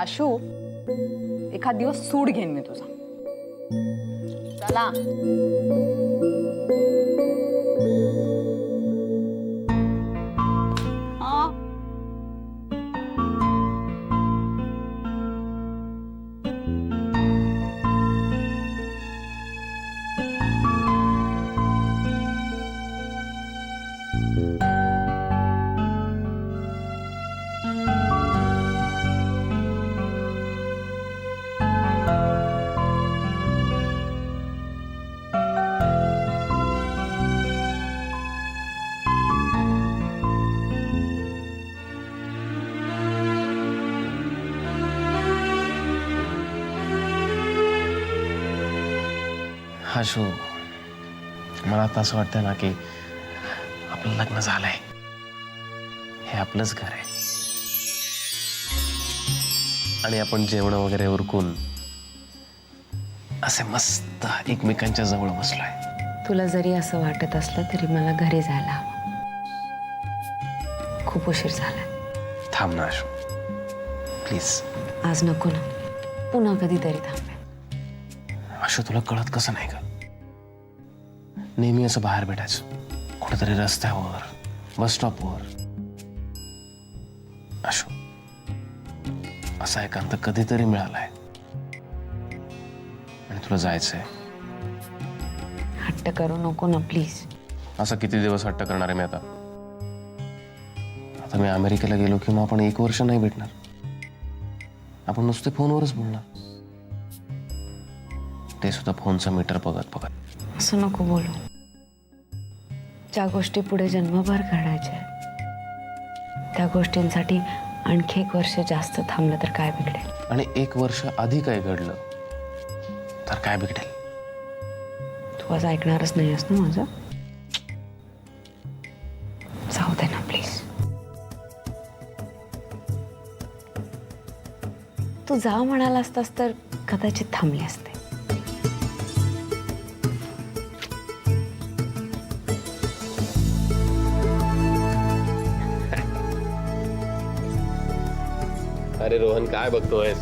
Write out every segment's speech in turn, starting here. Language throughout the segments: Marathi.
आशू, एखाद दिवस सूड घेईन मी तुझा. चला. आशू, मला आता असं वाटतं ना की आपलं लग्न झालंय, हे आपलंच घर आहे आणि आपण जेवण वगैरे उरकून असे मस्त एकमेकांच्या जवळ बसलोय. तुला जरी असं वाटत असलं तरी मला घरी जायला हवं. खूप उशीर झालाय. थांब ना आशू, प्लीज. आज नको ना, पुन्हा कधीतरी थांबे. आशू, तुला कळत कसं नाही का? नेहमी असं बाहेर भेटायचं, कुठेतरी रस्त्यावर, बस स्टॉपवर. आशू, असा एकांत कधीतरी मिळालाय आणि तुला जायचंय. हट्ट करू नको ना प्लीज. असं किती दिवस हट्ट करणार आहे मी आता? आता मी अमेरिकेला गेलो की मग आपण 1 वर्ष नाही भेटणार. आपण नुसते फोनवरच बोलणार, ते सुद्धा फोनचं मीटर बघत बघत. असं नको बोलू. ज्या गोष्टी पुढे जन्मभर घडायच्या त्या गोष्टींसाठी आणखी 1 वर्ष जास्त थांबलं तर काय बिघडेल? आणि 1 वर्ष आधी काय घडलं तर काय बिघडेल? तू आज ऐकणारच नाही आहेस ना माझं? जाऊ दे ना प्लीज. तू जा म्हणाला असतास तर कदाचित थांबले असते. अरे रोहन, काय बघतोयस?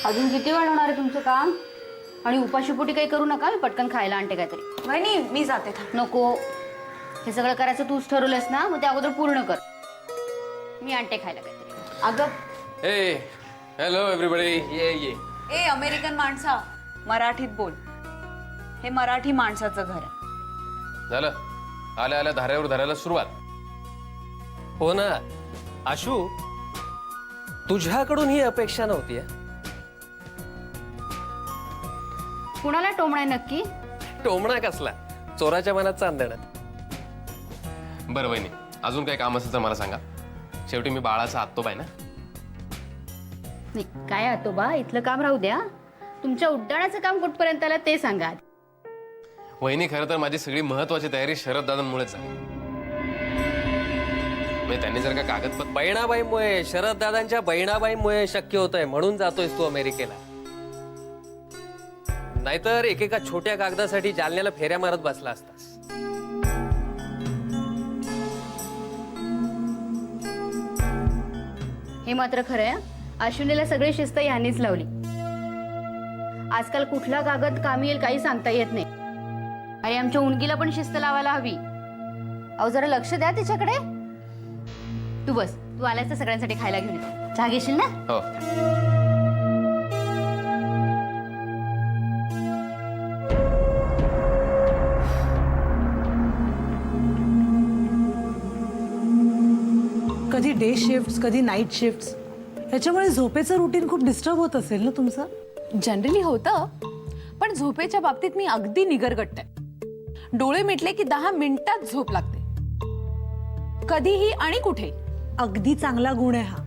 अजून किती वेळ होणार आहे तुमचं काम? आणि उपाशीपोटी काही करू नका, मी पटकन खायला आणते काहीतरी. वहिनी, मी जाते. नको, हे सगळं करायचं तूच ठरवलंस ना, मग ते अगोदर पूर्ण कर. मी आणते खायला काहीतरी. अगं, हे हॅलो एव्हरीबडी, ये. ए अमेरिकन माणसा, मराठीत बोल. हे मराठी माणसाचं घर आहे. झालं, आल्या आल्या धाऱ्यावर धरायला सुरुवात. हो ना आशू, तुझ्याकडून ही अपेक्षा नव्हती. कुणाला टोमणाय नक्की? टोमणा कसला, चोराच्या मनात चांदणं. बरं वहिनी, अजून काही काम असेल तर मला सांगा. शेवटी मी बाळाचा आत्तोबा आहे ना. नाही, काय आतो बा, इथलं काम राहू द्या. तुमच्या उड्डाणाचं काम कुठपर्यंत आलं ते सांगा. वहिनी, खरं तर माझी सगळी महत्वाची तयारी शरद दादांमुळेच झाली. म्हणजे त्यांनी जर का कागदपत्र बहिणाबाईमुळे, शरद दादांच्या बहिणाबाईमुळे शक्य होतंय म्हणून जातोयस तू अमेरिकेला. नाहीतर एकेका छोट्या कागदासाठी जालन्याला फेऱ्या मारत बसला असतास. हे मात्र खरं आहे, अश्विनीला सगळी शिस्त ह्यांनीच लावली. आजकाल कुठला कागद कामी येईल काही सांगता येत नाही. आणि आमच्या उणगीला पण शिस्त लावायला हवी. अहो, जरा लक्ष द्या तिच्याकडे. तू बस, तू आल्यास तर सगळ्यांसाठी खायला घेऊन येतो. चहा घेशील ना? हो. कधी डे शिफ्ट्स, कधी नाईट शिफ्ट्स, याच्यामुळे झोपेचं रुटीन खूप डिस्टर्ब होत असेल ना तुमचं? जनरली होतं, पण झोपेच्या बाबतीत मी अगदी निगरगट्ट आहे. डोळे मिटले की 10 मिनिटात झोप लागते, कधीही आणि कुठे. अगदी चांगला गुण आहे हा.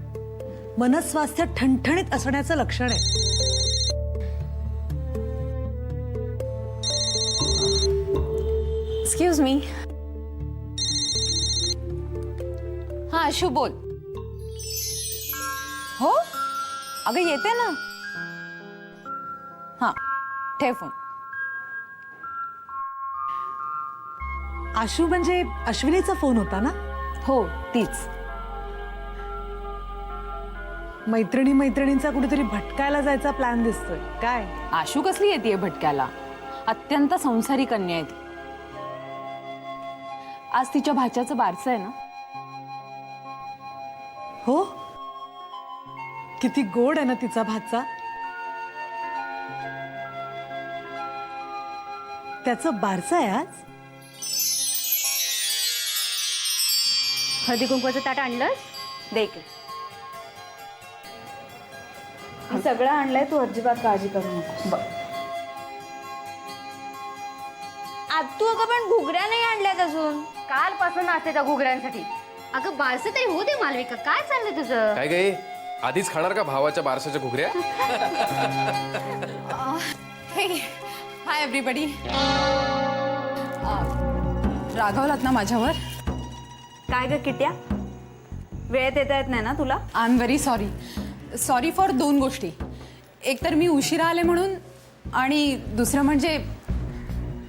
मनस्वास्थ्य ठणठणीत असण्याचं लक्षण आहे. Excuse me. हा आशू बोल. हो अगं येते ना. हा ठेव फोन. आशू म्हणजे अश्विनीचा फोन होता ना? हो तीच. मैत्रिणींचा कुठेतरी भटकायला जायचा प्लॅन दिसतोय काय? आशू कसली येते भटक्याला? अत्यंत संसारी कन्या आहे ती. आज तिच्या भाच्याचं बारसं आहे ना. हो, किती गोड आहे ना तिचा भाचा. त्याचं बारसं आहे आज. हळदी कुंकवाचं ताट आणलंस? दे इकडे. मी सगळं आणलंय, तू अजिबात काळजी करू नको. बघ तू अगं पण घुगऱ्या नाही आणल्यात अजून. कालपासून असते त्या घुगऱ्यांसाठी. अगं बारसं तरी होऊ दे मालविका, काय चाललंय तुझं? काय गे आधीच खाणार का भावाच्या बारशाच्या घुगऱ्या? Hi everybody. रागवलात ना माझ्यावर? काय ग किट्या, वेळेत येता येत नाही ना तुला? I am very sorry. Sorry for 2 गोष्टी. एक तर मी उशिरा आले म्हणून, आणि दुसरं म्हणजे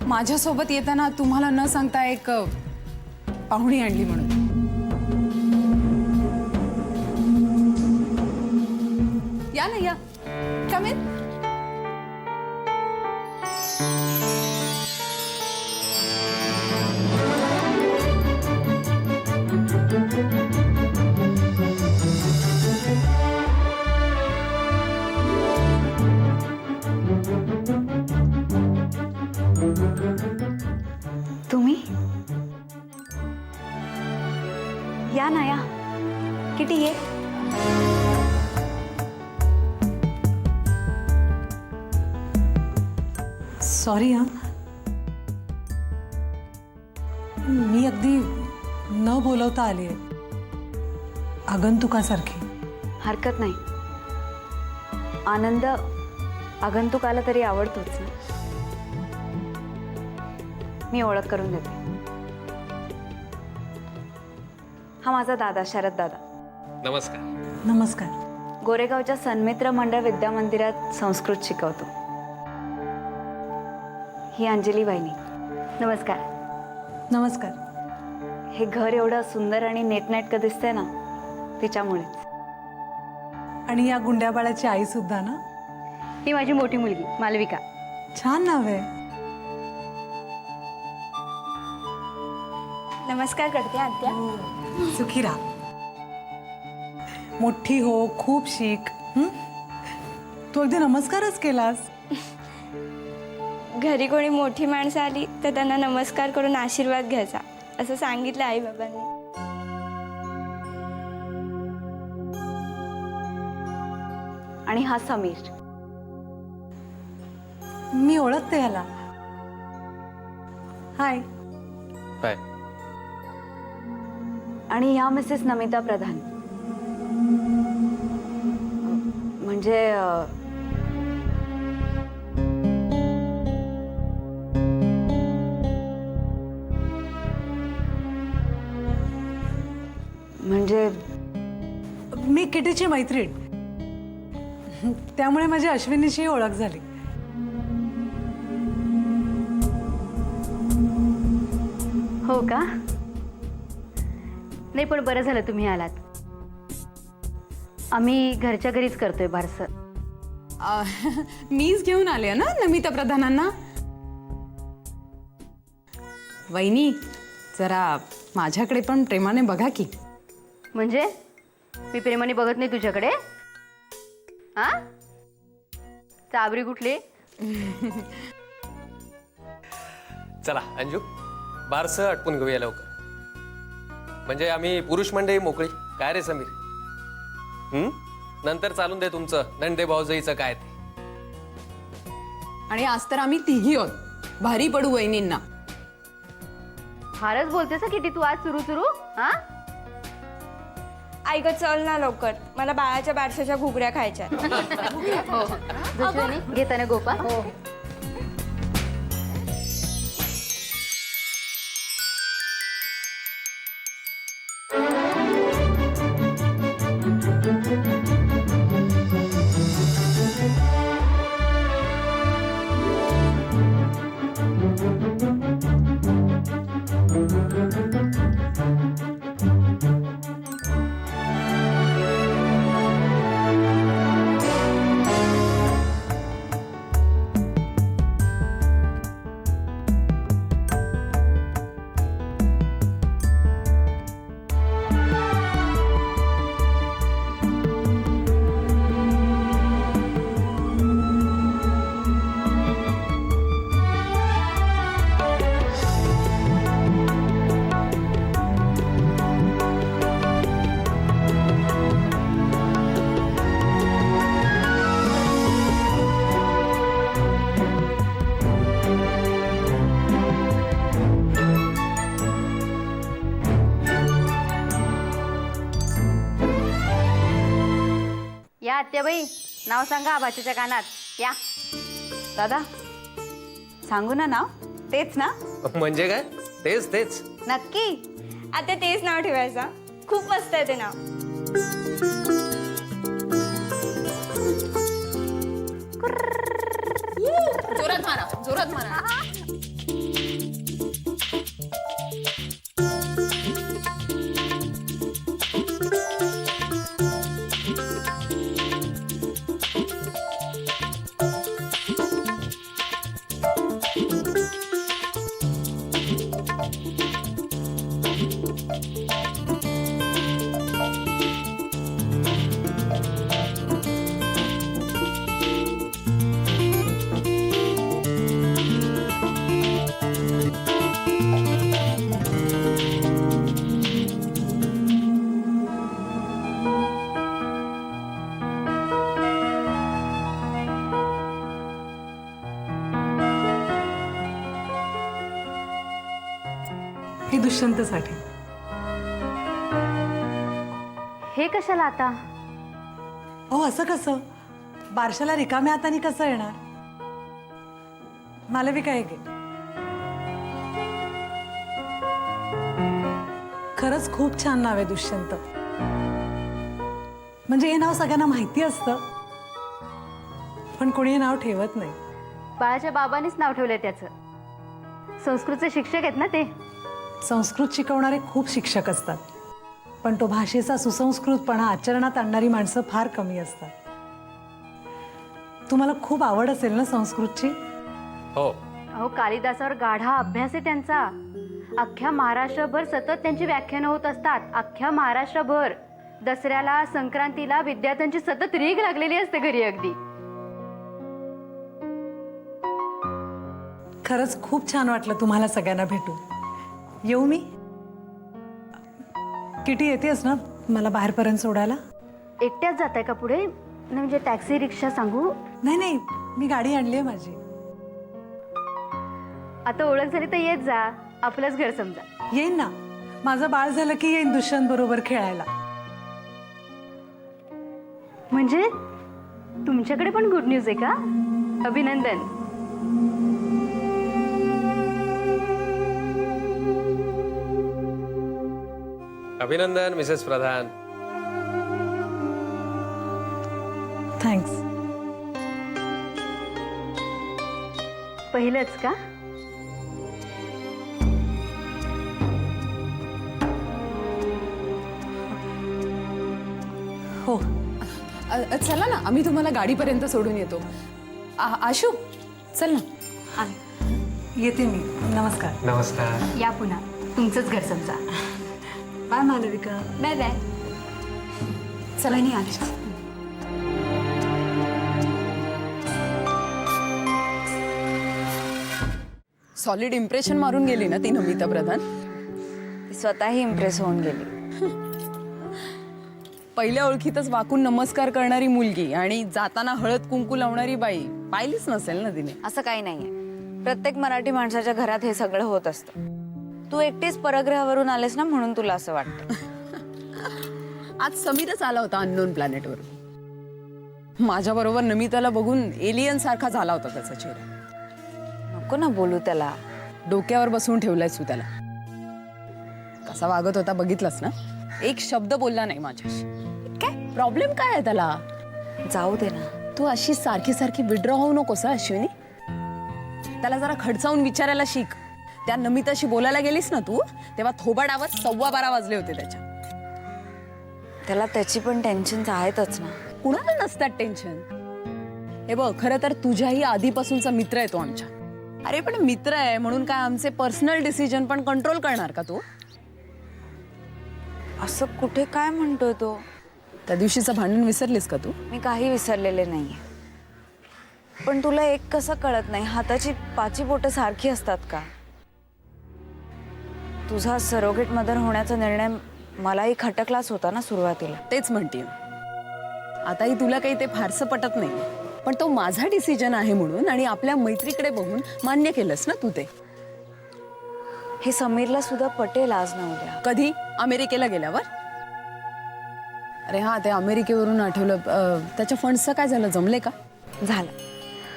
माझ्यासोबत येताना तुम्हाला न सांगता एक पाहुणी आणली म्हणून. या ना, या. कम इन. तुम्ही या ना, या. किटी ये. सॉरी हा, मी अगदी न बोलवता आली आहे, आगंतुकासारखी. हरकत नाही. आनंद आगंतुक आला तरी आवडतोच ना. मी ओळख करून देते. हा माझा दादा, शरद दादा. नमस्कार. नमस्कार. गोरेगावच्या सन्मित्र मंडळ विद्या मंदिरात संस्कृत शिकवतो. ही अंजली वहिनी. नमस्कार. नमस्कार. हे घर एवढं सुंदर आणि नेटनेटकं दिसतंय ना, तिच्यामुळेच. आणि या गुंड्याबाळाची आई सुद्धा ना. ही माझी मोठी मुलगी मालविका. छान नाव आहे. नमस्कार करते आत्या. सुखी राहा. मोठी हो, खूप शिक. तू अगदी नमस्कारच केलास. घरी कोणी मोठी माणसं आली तर त्यांना नमस्कार करून आशीर्वाद घ्यायचा असं सांगितलं आई बाबांनी. आणि हा समीर. मी ओळखते याला. हाय. काय आणि ह्या मिसेस नमिता प्रधान. म्हणजे म्हणजे मी किटीची मैत्रीण, त्यामुळे माझी अश्विनीची ओळख झाली. हो का? नाही पण बरं झालं तुम्ही आलात. आम्ही घरच्या घरीच करतोय बारसं. मीच घेऊन आले ना नमिता प्रधानांना. वहिनी, जरा माझ्याकडे पण प्रेमाने बघा की. म्हणजे मी प्रेमाने बघत नाही तुझ्याकडे? हा, चाबरी कुठली? चला अंजू, बारसं आटपून घेऊया लवकर. म्हणजे आम्ही पुरुष मंडळी मोकळी. काय रे समीर? नंतर चालून दे तुमचं नंदे भाऊजाईचं काय ते. आणि आज तर आम्ही तिघी आहोत. भारी पडू वहिनींना. फारच बोलतेस हं किती तू आज सुरू सुरू. हा, आई गं चल ना लवकर, मला बाळाच्या बारशाच्या घुगऱ्या खायच्या. घेताना गोपा. आत्याबाई, नाव सांगा भाच्याच्या कानात. या. दादा सांगू ना नाव? तेच ना? म्हणजे काय? तेच तेच. नक्की? आता तेच नाव ठेवायचं. खूप मस्त आहे ते नाव. जोरात मारा, जोरात मारा. हे दुष्यंतसाठी. हे कशाला आता? हो असं कसं? बारशाला रिकाम्या हाताने कसं येणार? मालविका हे घे. खरंच खूप छान नाव आहे दुष्यंत. म्हणजे हे नाव सगळ्यांना माहिती असतं, पण कोणी हे नाव ठेवत नाही. बाळाच्या बाबांनीच नाव ठेवलंय त्याचं. संस्कृतचे शिक्षक आहेत ना ते. संस्कृत शिकवणारे खूप शिक्षक असतात, पण तो भाषेचा सुसंस्कृतपणा आचरणात आणणारी माणसं फार कमी असतात. तुम्हाला खूप आवड असेल ना संस्कृतची? हो. अहो, कालिदासावर गाढा अभ्यास आहे त्यांचा. अख्ख्या महाराष्ट्रभर सतत त्यांची व्याख्यानं होत असतात. अख्ख्या महाराष्ट्रभर दसऱ्याला, संक्रांतीला विद्यार्थ्यांची सतत रीघ लागलेली असते घरी अगदी. खरंच खूप छान वाटलं तुम्हाला सगळ्यांना भेटून. येऊ मी? किटी येतेस ना मला बाहेरपर्यंत सोडायला? एकट्याच जाताय का पुढे? नाही म्हणजे टॅक्सी रिक्षा सांगू? नाही नाही, मी गाडी आणली आहे माझी. आता ओळख झाली तर येत जा, आपलंच घर समजा. येईन ना, माझं बाळ झालं की येईन दुष्यंत बरोबर खेळायला. म्हणजे तुमच्याकडे पण गुड न्यूज आहे का? अभिनंदन. अभिनंदन मिसेस प्रधान. थँक्स. पहिलंच का? हो. चला ना, आम्ही तुम्हाला गाडीपर्यंत सोडून येतो. आशू चल ना. येते मी. नमस्कार. नमस्कार. या पुन्हा, तुमचंच घर समजा. बाय मालविका. Bye bye. चला नाही आले. सॉलिड इम्प्रेशन मारून गेली ना ती नमिता प्रधान. ती स्वतःही इम्प्रेस होऊन गेली. पहिल्या ओळखीतच वाकून नमस्कार करणारी मुलगी आणि जाताना हळद कुंकू लावणारी बाई पाहिलीच नसेल ना तिने. असं काही नाहीये. प्रत्येक मराठी माणसाच्या घरात हे सगळं होत असतं. तू एकटीच परग्रहावरून आलेस ना म्हणून तुला असं वाटतं. आज समीरच आला होता अननोन प्लॅनेटवर. माझ्या बरोबर नमिताला बघून एलियन सारखा झाला होता त्याचा चेहरा. नको ना बोलू त्याला. डोक्यावर बसवून ठेवलायस तू त्याला. कसा वागत होता बघितलंस ना. एक शब्द बोलला नाही माझ्याशी. काय प्रॉब्लेम काय आहे त्याला? जाऊ दे ना. तू अशी सारखी सारखी विड्रॉ होऊ नकोस अश्विनी. त्याला जरा खडसावून विचारायला शिक. त्या नमिताशी बोलायला गेलीस ना तू, तेव्हा थोबाडावर 12:15 वाजले होते त्याच्या. त्याला त्याची पण टेन्शन आहेतच ना. कुणाला नसतात टेन्शन. हे बघ, खरं तर तुझ्याही आधीपासूनचा मित्र आहे तो आमच्या. अरे पण मित्र आहे म्हणून काय आमचे पर्सनल डिसिजन पण कंट्रोल करणार का तू? असं कुठे काय म्हणतोय तो? त्या दिवशीचं भांडण विसरलीस का तू? मी काही विसरलेले नाहीये. पण तुला एक कसं कळत नाही, हाताची पाची बोटं सारखी असतात का? तुझा सरोगेट मदर होण्याचा निर्णय मलाही खटकलाच होता ना सुरुवातीला. तेच म्हणते. आताही तुला काही ते फारसं पटत नाही, पण तो माझा डिसिजन आहे म्हणून आणि आपल्या मैत्रीकडे बघून मान्य केलंस ना तू ते. हे समीरला सुद्धा पटेल आज ना उद्या. कधी? अमेरिकेला गेल्यावर? अरे हां, ते अमेरिकेवरून आठवलं. त्याच्या फंड्सचं काय झालं, जमले का? झालं,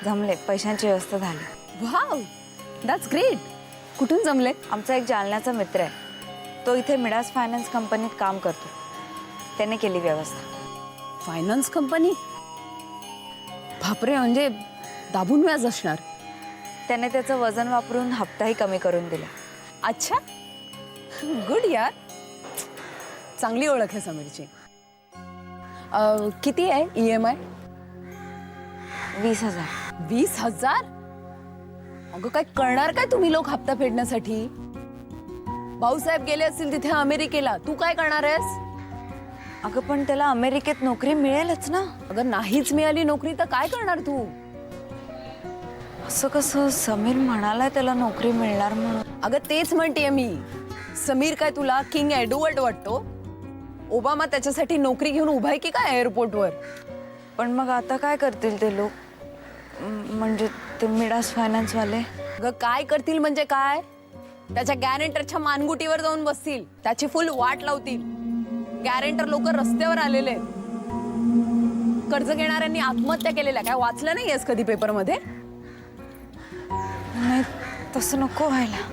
जमले, पैशांची व्यवस्था झाली. Wow, that's great. कुठून जमले? आमचा एक जालन्याचा मित्र आहे, तो इथे मिडास फायनान्स कंपनीत काम करतो. त्याने केली व्यवस्था. Finance company? बापरे, म्हणजे दाबून व्याज असणार. त्याने त्याचं वजन वापरून हप्ताही कमी करून दिला. अच्छा, गुड यार. चांगली ओळख आहे समीरची. किती आहे EMI? 20,000. 20,000? अगं काय करणार काय तुम्ही लोक हप्ता फेडण्यासाठी? भाऊसाहेब गेले असतील तिथे अमेरिकेला, तू काय करणार आहेस? अगं पण त्याला अमेरिकेत नोकरी मिळेलच ना. अगं नाहीच मिळाली नोकरी तर काय करणार तू? असं कसं? समीर म्हणालाय त्याला नोकरी मिळणार म्हणून. अगं तेच म्हणतेय मी. समीर काय तुला किंग एडवर्ड वाटतो? ओबामा त्याच्यासाठी नोकरी घेऊन उभा आहे की काय एअरपोर्टवर? पण मग आता काय करतील ते लोक, म्हणजे ते मिडास फायनान्सवाले? अगं काय करतील म्हणजे काय? त्याच्या गॅरेंटरच्या मानगुटीवर जाऊन बसतील, त्याची फुल वाट लावतील. गॅरेंटर लोक रस्त्यावर आलेले आहेत. कर्ज घेणाऱ्यांनी आत्महत्या केलेल्या काय वाचलं नाहीयेस कधी पेपरमध्ये? नाही, तसं नको व्हायला,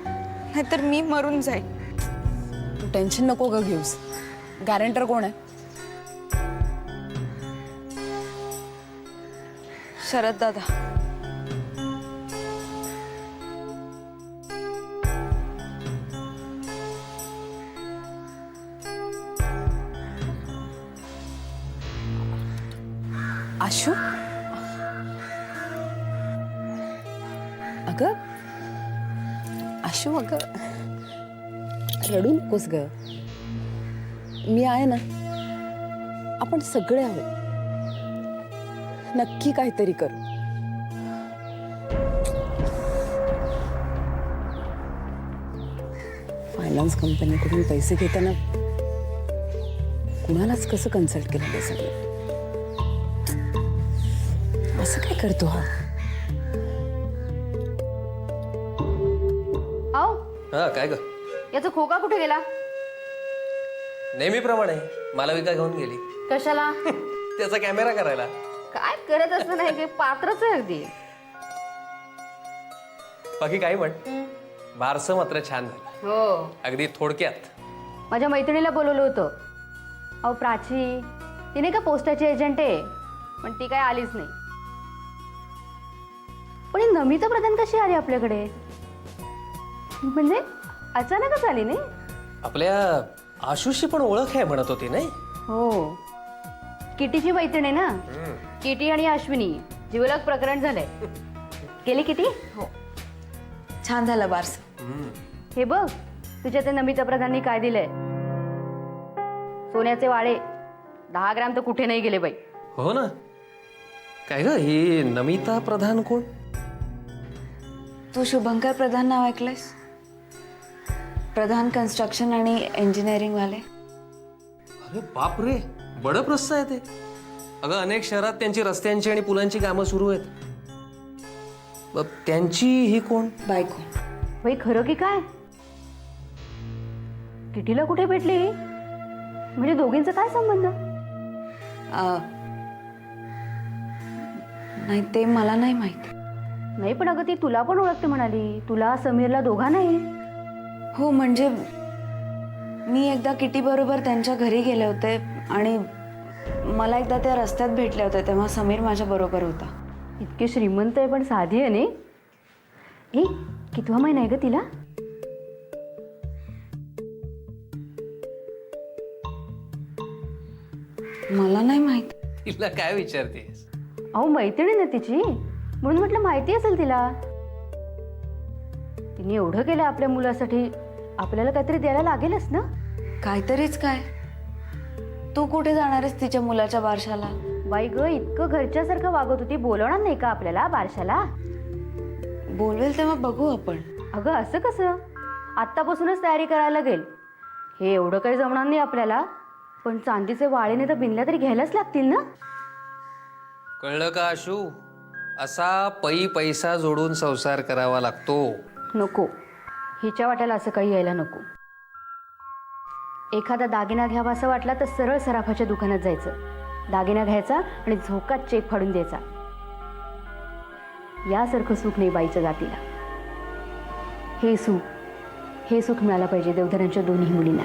नाहीतर मी मरून जाईल. तू टेन्शन नको ग घेऊस. गॅरेंटर कोण आहे? शरद दादा. आशू, अगं आशू, अगं रडू नकोस ग. मी आहे ना, आपण सगळे आहोत. नक्की काहीतरी करू. फायनान्स कंपनीकडून पैसे घेताना कुणालाच कसं कन्सल्ट केलं ते सगळं? असं काय करतो हा? आओ, हा काय ग? याचा खोका कुठे गेला? नेहमीप्रमाणे मालविका घेऊन गेली कशाला? त्याचा कॅमेरा करायला. काय करत असं नाही की पात्रच आहे अगदी. बाकी काय म्हण, बारसं मात्र छान झालं. हो, अगदी थोडक्यात. माझ्या मैत्रिणीला बोलवलं होतं. अहो प्राची, तिने का पोस्टाची एजंट आहे, पण ती काय आलीच नाही. पण ही नमिता प्रधान कशी आली आपल्याकडे? म्हणजे अचानकच आली नाही? आपल्या आशुशी पण ओळख आहे म्हणत होती नाही? हो, किटीची मैत्रीण आहे ना. किटी आणि अश्विनी जिवलग प्रकरण झालंय. गेली किटी? हो, छान झालं बारस. हे बघ, तुझ्या त्या नमिता प्रधाननी काय दिलंय. सोन्याचे वाळे 10 ग्रॅम तर कुठे नाही गेले बाई. हो ना. काय ग, ही नमिता प्रधान कोण? तू शुभंकर प्रधान नाव ऐकलंयस? प्रधान कन्स्ट्रक्शन आणि इंजिनिअरिंग वाले. अरे बाप रे, बडं प्रस्थ आहे ते. अगं अनेक शहरात त्यांची रस्त्यांची आणि पुलांची कामं सुरू आहेत. त्यांची ही कोण? बायको. बाई खरं की काय? किटीला कुठे भेटली? म्हणजे दोघींचा काय संबंध? नाही, ते मला नाही माहिती. नाही पण अगं ती तुला पण ओळखते म्हणाली. तुला समीरला दोघा नाही? हो, म्हणजे मी एकदा किटी बरोबर त्यांच्या घरी गेले होते आणि मला एकदा त्या रस्त्यात भेटले होते, तेव्हा समीर माझ्या बरोबर होता. इतकी श्रीमंत आहे पण साधी आहे नाही. ए, कितवा महिना आहे ग तिला? मला नाही माहिती. तिला काय विचारतेस? अहो मैत्रीण आहे तिची, म्हणून म्हटलं माहिती असेल तिला. तिने एवढं केलं आपल्या मुलासाठी, आपल्याला काहीतरी द्यायला लागेलच ना. काहीतरीच काय? तू कुठे जाणार आहेस तिच्या मुलाच्या बारशाला? बाई ग, इतकं घरच्यासारखं वागत होती, बोलवणार नाही का आपल्याला बारशाला? बोलवेल तेव्हा बघू आपण. अगं असं कसं? आत्तापासूनच तयारी करायला लागेल. हे एवढं काही जमणार नाही आपल्याला, पण चांदीचे वाळेने तर बिनल्या तरी घ्यायलाच लागतील ना. कळलं का आशू? असा पैसा जोडून संसार करावा लागतो. नको, हिच्या वाट्याला असं काही यायला नको. एखादा दागिना घ्यावा असं वाटला तर सरळ सराफाच्या दुकानात जायचं, दागिना घ्यायचा आणि झोकात चेक फाडून द्यायचा. यासारखं सुख नाही बाईच्या जातीला. हे सुख मिळालं पाहिजे देवधरांच्या दोन्ही मुलींना.